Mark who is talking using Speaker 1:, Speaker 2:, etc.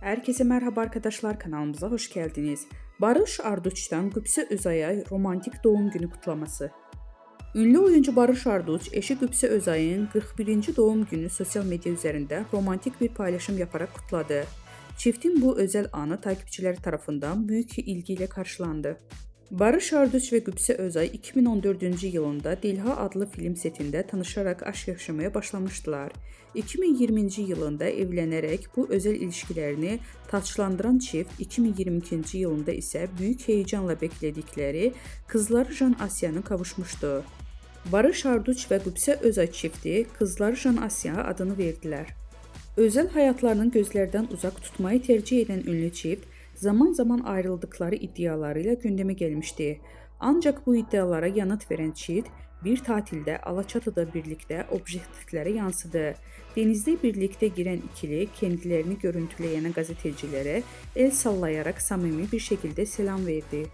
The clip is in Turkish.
Speaker 1: Herkese merhaba arkadaşlar, kanalımıza hoş geldiniz. Barış Arduç'tan Qübsə Özay'a romantik doğum günü kutlaması. Ünlü oyuncu Barış Arduç, eşi Qübsə Özay'ın 41. doğum günü sosyal medya üzerinde romantik bir paylaşım yaparak kutladı. Çiftin bu özel anı takipçileri tarafından büyük ilgiyle karşılandı. Barış Arduç ve Qübsə Özay 2014-cü yılında Dilha adlı film setində tanışarak aşk yaşamaya başlamışdılar. 2020-ci yılında evlənərək bu özel ilişkilərini taçlandıran çift 2022-ci yılında isə büyük heyecanla beklədikləri kızları Jan Asya'nı kavuşmuşdu. Barış Arduç ve Qübsə Özay çifti kızları Jan Asya adını verdiler. Özel hayatlarının gözlerden uzak tutmayı tercih eden ünlü çift, zaman zaman ayrıldıkları iddialarıyla gündeme gelmişti. Ancak bu iddialara yanıt veren çift, bir tatilde Alaçatı'da birlikte objektiflere yansıdı. Denizde birlikte giren ikili kendilerini görüntüleyen gazetecilere el sallayarak samimi bir şekilde selam verdi.